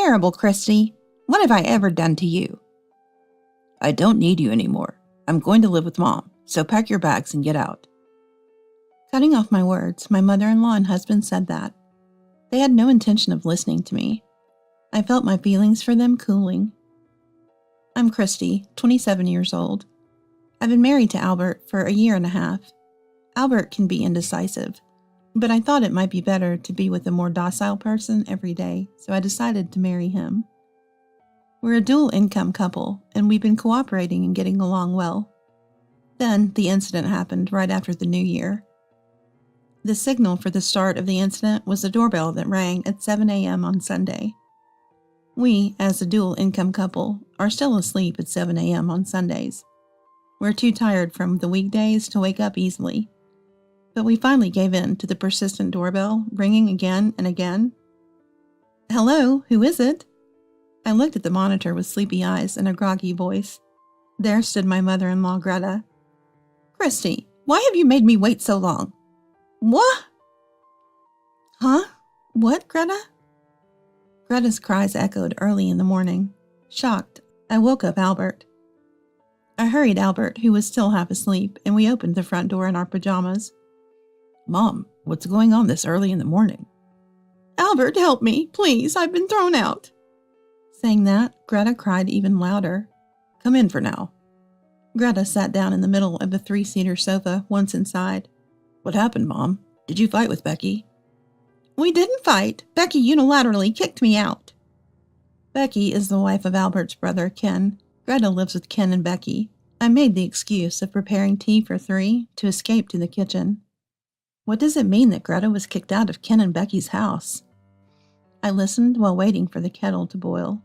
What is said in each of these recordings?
terrible, Christy. What have I ever done to you? I don't need you anymore. I'm going to live with Mom, so pack your bags and get out. Cutting off my words, my mother-in-law and husband said that. They had no intention of listening to me. I felt my feelings for them cooling. I'm Christy, 27 years old. I've been married to Albert for a year and a half. Albert can be indecisive, but I thought it might be better to be with a more docile person every day, so I decided to marry him. We're a dual-income couple, and we've been cooperating and getting along well. Then, the incident happened right after the New Year. The signal for the start of the incident was the doorbell that rang at 7 a.m. on Sunday. We, as a dual-income couple, are still asleep at 7 a.m. on Sundays. We're too tired from the weekdays to wake up easily. But we finally gave in to the persistent doorbell, ringing again and again. Hello, who is it? I looked at the monitor with sleepy eyes and a groggy voice. There stood my mother-in-law, Greta. Christy, why have you made me wait so long? What? Huh? What, Greta? Greta's cries echoed early in the morning. Shocked, I woke up Albert. I hurried Albert, who was still half asleep, and we opened the front door in our pajamas. Mom, what's going on this early in the morning? Albert, help me, please, I've been thrown out. Saying that, Greta cried even louder. Come in for now. Greta sat down in the middle of the 3-seater sofa once inside. What happened, Mom? Did you fight with Becky? We didn't fight. Becky unilaterally kicked me out. Becky is the wife of Albert's brother, Ken. Greta lives with Ken and Becky. I made the excuse of preparing tea for 3 to escape to the kitchen. What does it mean that Greta was kicked out of Ken and Becky's house? I listened while waiting for the kettle to boil.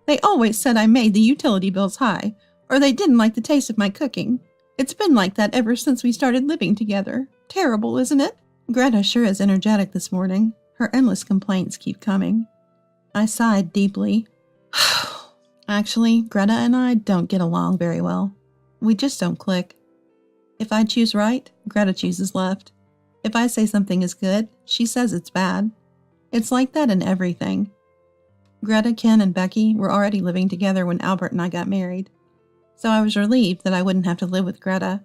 They always said I made the utility bills high, or they didn't like the taste of my cooking. It's been like that ever since we started living together. Terrible, isn't it? Greta sure is energetic this morning. Her endless complaints keep coming. I sighed deeply. Actually, Greta and I don't get along very well. We just don't click. If I choose right, Greta chooses left. If I say something is good, she says it's bad. It's like that in everything. Greta, Ken, and Becky were already living together when Albert and I got married, so I was relieved that I wouldn't have to live with Greta.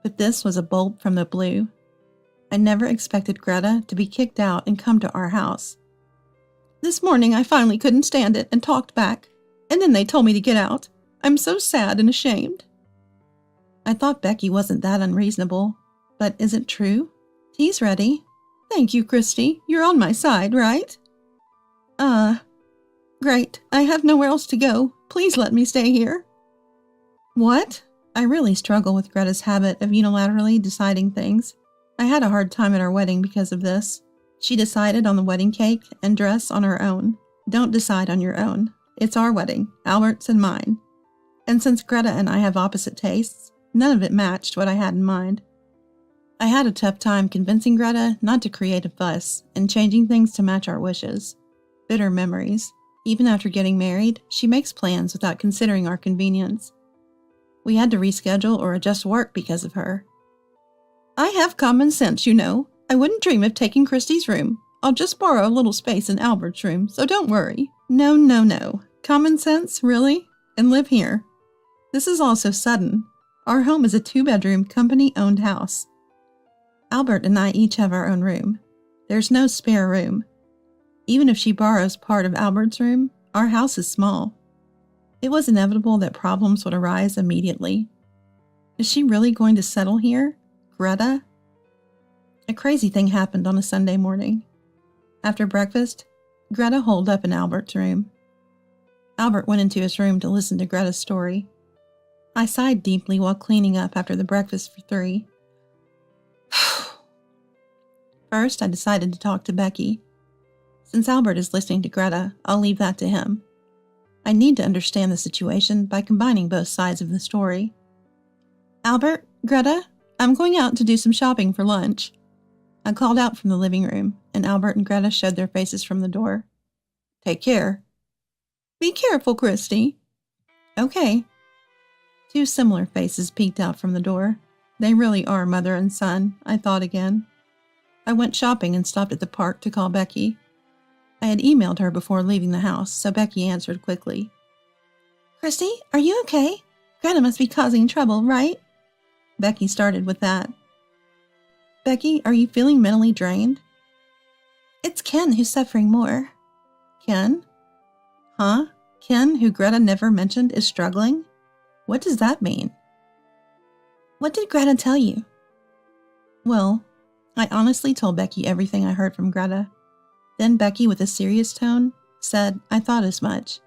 But this was a bolt from the blue. I never expected Greta to be kicked out and come to our house. This morning I finally couldn't stand it and talked back, and then they told me to get out. I'm so sad and ashamed. I thought Becky wasn't that unreasonable, but is it true? Tea's ready. Thank you, Christy. You're on my side, right? Great. I have nowhere else to go. Please let me stay here. What? I really struggle with Greta's habit of unilaterally deciding things. I had a hard time at our wedding because of this. She decided on the wedding cake and dress on her own. Don't decide on your own. It's our wedding, Albert's and mine. And since Greta and I have opposite tastes, none of it matched what I had in mind. I had a tough time convincing Greta not to create a fuss and changing things to match our wishes. Bitter memories. Even after getting married, she makes plans without considering our convenience. We had to reschedule or adjust work because of her. I have common sense, you know. I wouldn't dream of taking Christy's room. I'll just borrow a little space in Albert's room, so don't worry. No. Common sense, really? And live here. This is all so sudden. Our home is a 2-bedroom, company-owned house. Albert and I each have our own room. There's no spare room. Even if she borrows part of Albert's room, our house is small. It was inevitable that problems would arise immediately. Is she really going to settle here? Greta? A crazy thing happened on a Sunday morning. After breakfast, Greta holed up in Albert's room. Albert went into his room to listen to Greta's story. I sighed deeply while cleaning up after the breakfast for 3. First, I decided to talk to Becky. Since Albert is listening to Greta, I'll leave that to him. I need to understand the situation by combining both sides of the story. Albert, Greta, I'm going out to do some shopping for lunch. I called out from the living room, and Albert and Greta showed their faces from the door. Take care. Be careful, Christy. Okay. 2 similar faces peeked out from the door. They really are mother and son, I thought again. I went shopping and stopped at the park to call Becky. I had emailed her before leaving the house, so Becky answered quickly. Christy, are you okay? Greta must be causing trouble, right? Becky started with that. Becky, are you feeling mentally drained? It's Ken who's suffering more. Ken? Huh? Ken, who Greta never mentioned, is struggling? What does that mean? What did Greta tell you? Well, I honestly told Becky everything I heard from Greta. Then Becky, with a serious tone, said, I thought as much.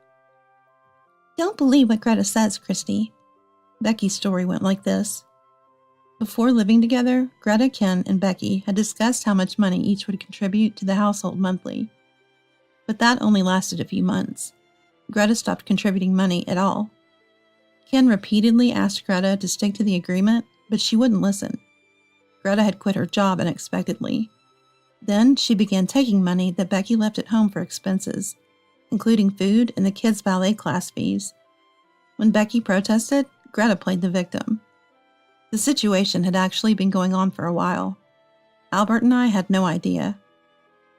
Don't believe what Greta says, Christy. Becky's story went like this. Before living together, Greta, Ken, and Becky had discussed how much money each would contribute to the household monthly. But that only lasted a few months. Greta stopped contributing money at all. Ken repeatedly asked Greta to stick to the agreement, but she wouldn't listen. Greta had quit her job unexpectedly. Then she began taking money that Becky left at home for expenses, including food and the kids' ballet class fees. When Becky protested, Greta played the victim. The situation had actually been going on for a while. Albert and I had no idea.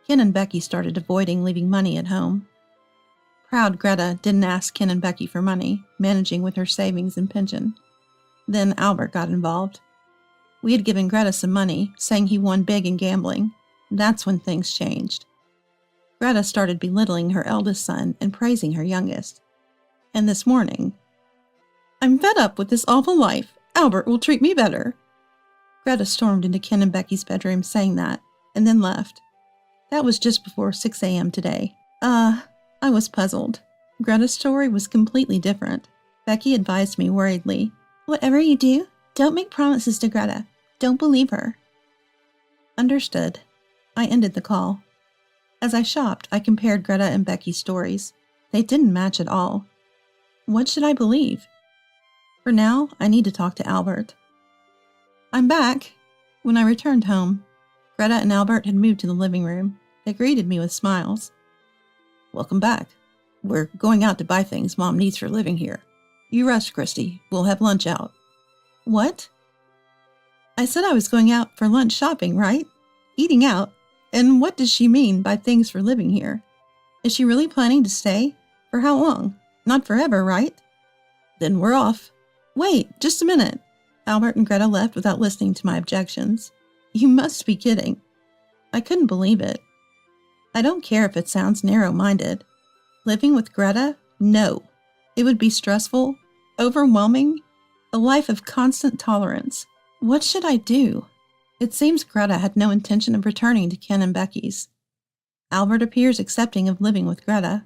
Ken and Becky started avoiding leaving money at home. Proud Greta didn't ask Ken and Becky for money, managing with her savings and pension. Then Albert got involved. We had given Greta some money, saying he won big in gambling. That's when things changed. Greta started belittling her eldest son and praising her youngest. And this morning, I'm fed up with this awful life. Albert will treat me better. Greta stormed into Ken and Becky's bedroom saying that, and then left. That was just before 6 a.m. today. I was puzzled. Greta's story was completely different. Becky advised me worriedly, whatever you do, don't make promises to Greta. Don't believe her. Understood. I ended the call. As I shopped, I compared Greta and Becky's stories. They didn't match at all. What should I believe? For now, I need to talk to Albert. I'm back. When I returned home, Greta and Albert had moved to the living room. They greeted me with smiles. Welcome back. We're going out to buy things Mom needs for living here. You rest, Christy. We'll have lunch out. What? I said I was going out for lunch shopping, right? Eating out. And what does she mean by things for living here? Is she really planning to stay? For how long? Not forever, right? Then we're off. Wait, just a minute. Albert and Greta left without listening to my objections. You must be kidding. I couldn't believe it. I don't care if it sounds narrow-minded. Living with Greta? No. It would be stressful, overwhelming, a life of constant tolerance. What should I do? It seems Greta had no intention of returning to Ken and Becky's. Albert appears accepting of living with Greta.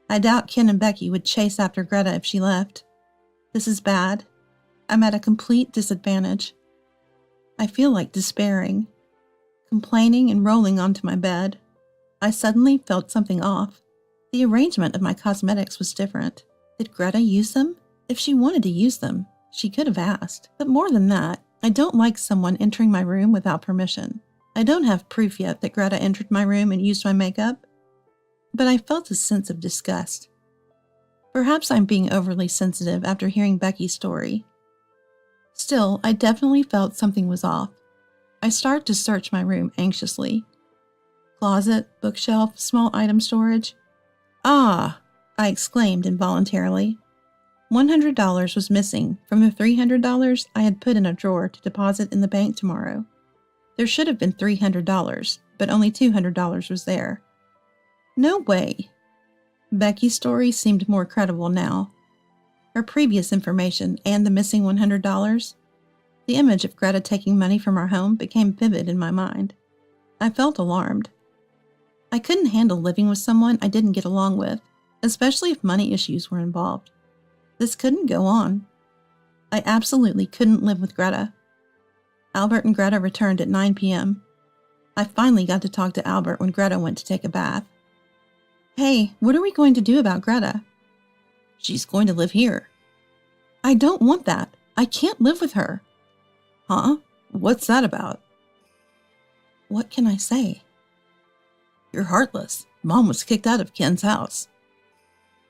I doubt Ken and Becky would chase after Greta if she left. This is bad. I'm at a complete disadvantage. I feel like despairing, complaining and rolling onto my bed. I suddenly felt something off. The arrangement of my cosmetics was different. Did Greta use them? If she wanted to use them, she could have asked. But more than that, I don't like someone entering my room without permission. I don't have proof yet that Greta entered my room and used my makeup, but I felt a sense of disgust. Perhaps I'm being overly sensitive after hearing Becky's story. Still, I definitely felt something was off. I started to search my room anxiously. Closet, bookshelf, small item storage. Ah! I exclaimed involuntarily. $100 was missing from the $300 I had put in a drawer to deposit in the bank tomorrow. There should have been $300, but only $200 was there. No way! Becky's story seemed more credible now. Her previous information and the missing $100, the image of Greta taking money from our home became vivid in my mind. I felt alarmed. I couldn't handle living with someone I didn't get along with, especially if money issues were involved. This couldn't go on. I absolutely couldn't live with Greta. Albert and Greta returned at 9 p.m. I finally got to talk to Albert when Greta went to take a bath. Hey, what are we going to do about Greta? She's going to live here. I don't want that. I can't live with her. Huh? What's that about? What can I say? You're heartless. Mom was kicked out of Ken's house.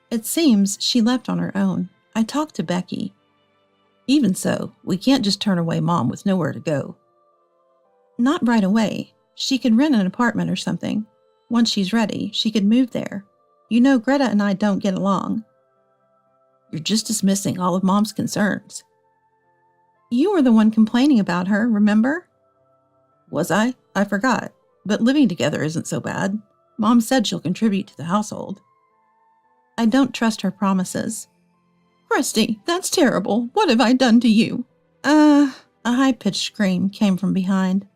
It seems she left on her own. I talked to Becky. Even so, we can't just turn away Mom with nowhere to go. Not right away. She could rent an apartment or something. Once she's ready, she could move there. You know Greta and I don't get along. You're just dismissing all of Mom's concerns. You were the one complaining about her, remember? Was I? I forgot. But living together isn't so bad. Mom said she'll contribute to the household. I don't trust her promises. Christy, that's terrible. What have I done to you? A high-pitched scream came from behind.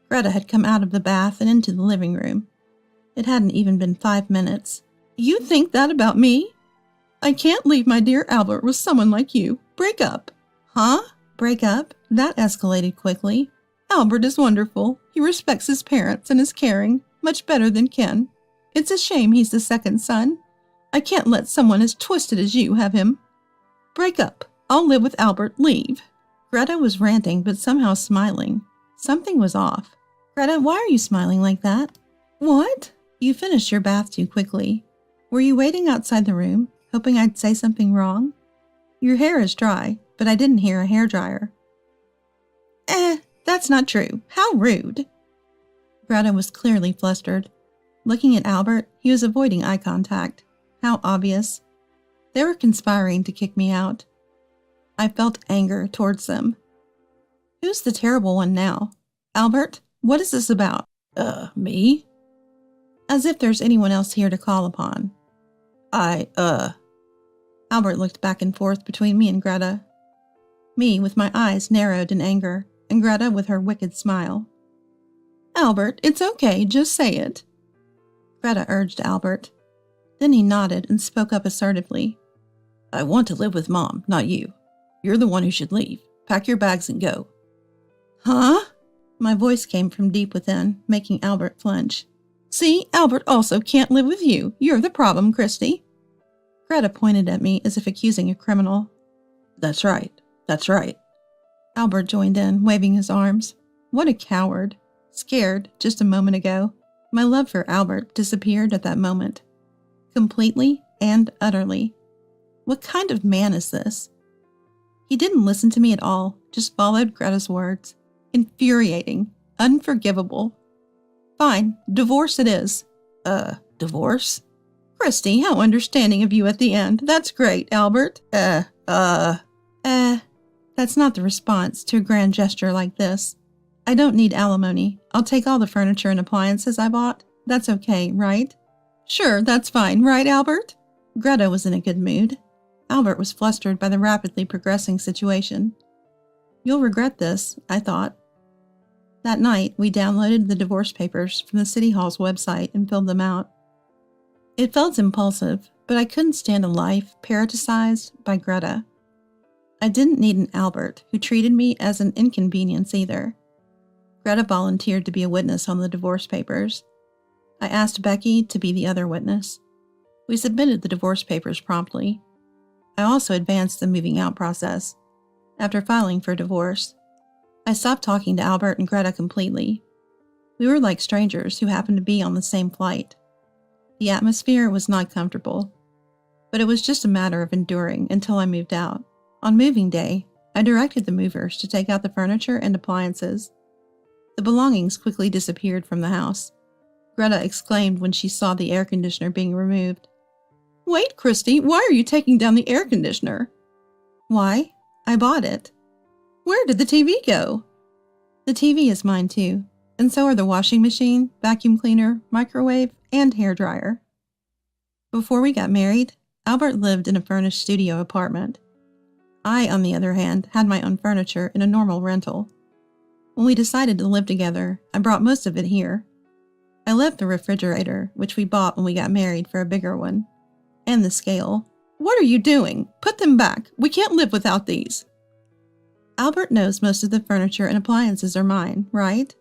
Greta had come out of the bath and into the living room. It hadn't even been 5 minutes. You think that about me? I can't leave my dear Albert with someone like you. Break up. Huh? Break up? That escalated quickly. Albert is wonderful. He respects his parents and is caring, much better than Ken. It's a shame he's the second son. I can't let someone as twisted as you have him. Break up. I'll live with Albert. Leave. Greta was ranting but somehow smiling. Something was off. Greta, why are you smiling like that? What? You finished your bath too quickly. Were you waiting outside the room, hoping I'd say something wrong? Your hair is dry, but I didn't hear a hairdryer. That's not true. How rude. Greta was clearly flustered. Looking at Albert, he was avoiding eye contact. How obvious. They were conspiring to kick me out. I felt anger towards them. Who's the terrible one now? Albert, what is this about? Me? As if there's anyone else here to call upon. Albert looked back and forth between me and Greta. Me with my eyes narrowed in anger, and Greta with her wicked smile. Albert, it's okay, just say it. Greta urged Albert. Then he nodded and spoke up assertively. I want to live with Mom, not you. You're the one who should leave. Pack your bags and go. Huh? My voice came from deep within, making Albert flinch. See, Albert also can't live with you. You're the problem, Christy. Greta pointed at me as if accusing a criminal. That's right. That's right. Albert joined in, waving his arms. What a coward. Scared just a moment ago. My love for Albert disappeared at that moment. Completely and utterly. What kind of man is this? He didn't listen to me at all, just followed Greta's words. Infuriating. Unforgivable. Fine, divorce it is. Divorce? Christy, how understanding of you at the end. That's great, Albert. That's not the response to a grand gesture like this. I don't need alimony. I'll take all the furniture and appliances I bought. That's okay, right? Sure, that's fine, right, Albert? Greta was in a good mood. Albert was flustered by the rapidly progressing situation. You'll regret this, I thought. That night, we downloaded the divorce papers from the City Hall's website and filled them out. It felt impulsive, but I couldn't stand a life parroticized by Greta. I didn't need an Albert who treated me as an inconvenience either. Greta volunteered to be a witness on the divorce papers. I asked Becky to be the other witness. We submitted the divorce papers promptly. I also advanced the moving out process. After filing for divorce, I stopped talking to Albert and Greta completely. We were like strangers who happened to be on the same flight. The atmosphere was not comfortable, but it was just a matter of enduring until I moved out. On moving day, I directed the movers to take out the furniture and appliances. The belongings quickly disappeared from the house. Greta exclaimed when she saw the air conditioner being removed. Wait, Christy, why are you taking down the air conditioner? Why? I bought it. Where did the TV go? The TV is mine too, and so are the washing machine, vacuum cleaner, microwave, and hairdryer. Before we got married, Albert lived in a furnished studio apartment. I, on the other hand, had my own furniture in a normal rental. When we decided to live together, I brought most of it here. I left the refrigerator, which we bought when we got married, for a bigger one, and the scale. What are you doing? Put them back. We can't live without these. Albert knows most of the furniture and appliances are mine, right?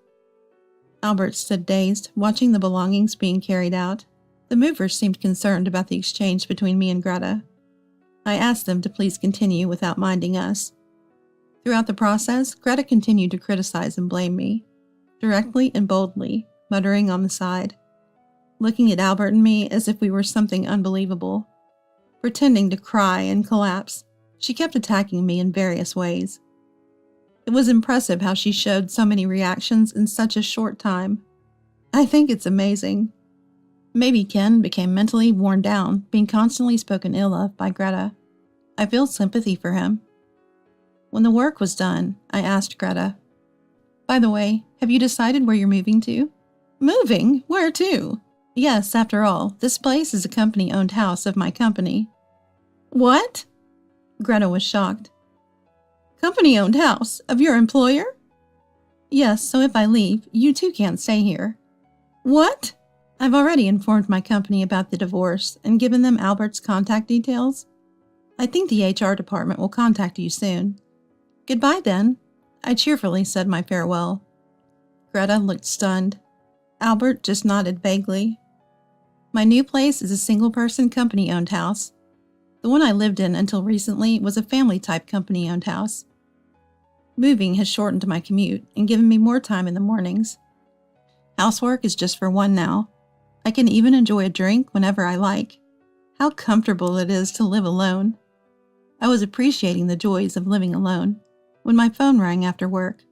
Albert stood dazed, watching the belongings being carried out. The movers seemed concerned about the exchange between me and Greta. I asked them to please continue without minding us. Throughout the process, Greta continued to criticize and blame me, directly and boldly, muttering on the side, looking at Albert and me as if we were something unbelievable. Pretending to cry and collapse, she kept attacking me in various ways. It was impressive how she showed so many reactions in such a short time. I think it's amazing. Maybe Ken became mentally worn down, being constantly spoken ill of by Greta. I feel sympathy for him. When the work was done, I asked Greta, "By the way, have you decided where you're moving to?" "Moving? Where to?" "Yes, after all, this place is a company-owned house of my company." "What?" Greta was shocked. "Company-owned house? Of your employer?" "Yes, so if I leave, you too can't stay here." "What?" "I've already informed my company about the divorce and given them Albert's contact details. I think the HR department will contact you soon." "Goodbye then." I cheerfully said my farewell. Greta looked stunned. Albert just nodded vaguely. My new place is a single-person company-owned house. The one I lived in until recently was a family-type company-owned house. Moving has shortened my commute and given me more time in the mornings. Housework is just for one now. I can even enjoy a drink whenever I like. How comfortable it is to live alone. I was appreciating the joys of living alone when my phone rang after work.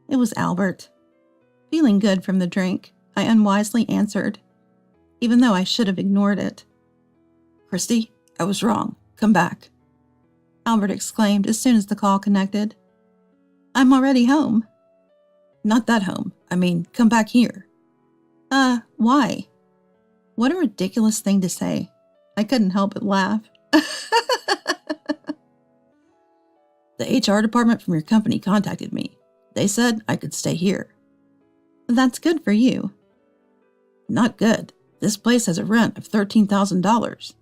It was Albert. Feeling good from the drink, I unwisely answered, even though I should have ignored it. "Christy, I was wrong. Come back," Albert exclaimed as soon as the call connected. "I'm already home." "Not that home. I mean, come back here." Why?" What a ridiculous thing to say. I couldn't help but laugh. "The HR department from your company contacted me. They said I could stay here." "That's good for you." "Not good. This place has a rent of $13,000.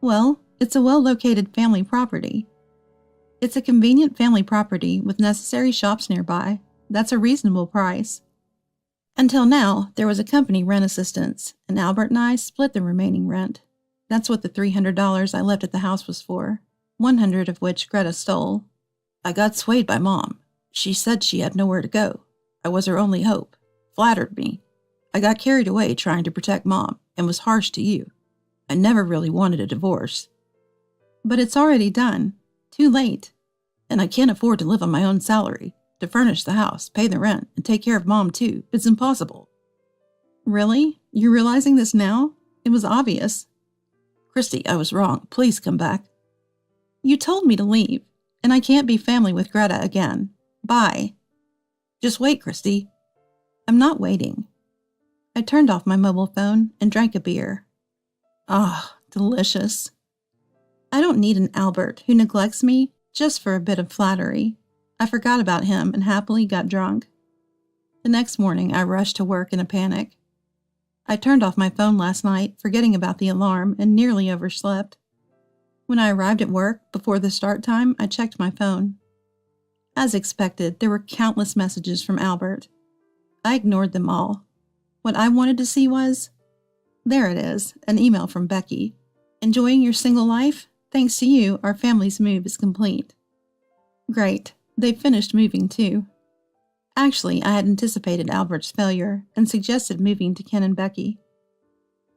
"Well, it's a well-located family property." "It's a convenient family property with necessary shops nearby. That's a reasonable price." Until now, there was a company rent assistance, and Albert and I split the remaining rent. That's what the $300 I left at the house was for, $100 of which Greta stole. "I got swayed by Mom. She said she had nowhere to go. I was her only hope. Flattered me. I got carried away trying to protect Mom and was harsh to you. I never really wanted a divorce." "But it's already done. Too late." "And I can't afford to live on my own salary. To furnish the house, pay the rent, and take care of Mom too. It's impossible." "Really? You're realizing this now? It was obvious." "Christy, I was wrong. Please come back." "You told me to leave, and I can't be family with Greta again. Bye." "Just wait, Christy." "I'm not waiting." I turned off my mobile phone and drank a beer. Ah, delicious. I don't need an Albert who neglects me just for a bit of flattery. I forgot about him and happily got drunk. The next morning, I rushed to work in a panic. I turned off my phone last night, forgetting about the alarm, and nearly overslept. When I arrived at work, before the start time, I checked my phone. As expected, there were countless messages from Albert. I ignored them all. What I wanted to see was, there it is, an email from Becky. "Enjoying your single life? Thanks to you, our family's move is complete." Great. They finished moving too. Actually, I had anticipated Albert's failure and suggested moving to Ken and Becky.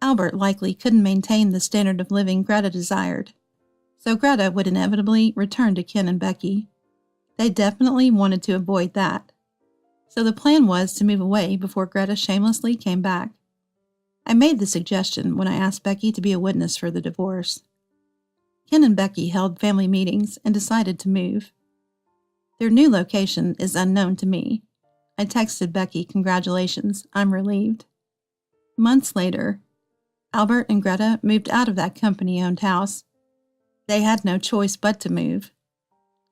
Albert likely couldn't maintain the standard of living Greta desired, so Greta would inevitably return to Ken and Becky. They definitely wanted to avoid that. So the plan was to move away before Greta shamelessly came back. I made the suggestion when I asked Becky to be a witness for the divorce. Ken and Becky held family meetings and decided to move. Their new location is unknown to me. I texted Becky, "Congratulations, I'm relieved." Months later, Albert and Greta moved out of that company-owned house. They had no choice but to move.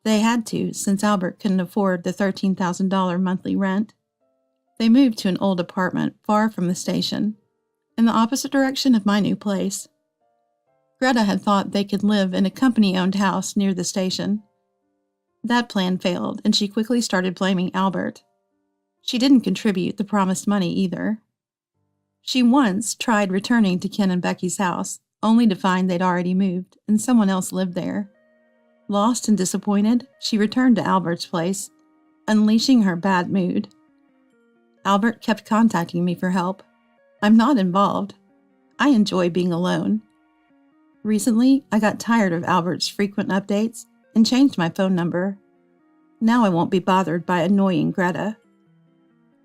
They had to, since Albert couldn't afford the $13,000 monthly rent. They moved to an old apartment far from the station, in the opposite direction of my new place. Greta had thought they could live in a company-owned house near the station. That plan failed, and she quickly started blaming Albert. She didn't contribute the promised money either. She once tried returning to Ken and Becky's house, only to find they'd already moved and someone else lived there. Lost and disappointed, she returned to Albert's place, unleashing her bad mood. Albert kept contacting me for help. I'm not involved. I enjoy being alone. Recently, I got tired of Albert's frequent updates and changed my phone number. Now I won't be bothered by annoying Greta.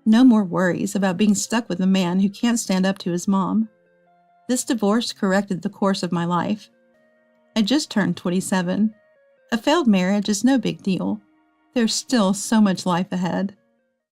No more worries about being stuck with a man who can't stand up to his mom. This divorce corrected the course of my life. I just turned 27. A failed marriage is no big deal. There's still so much life ahead.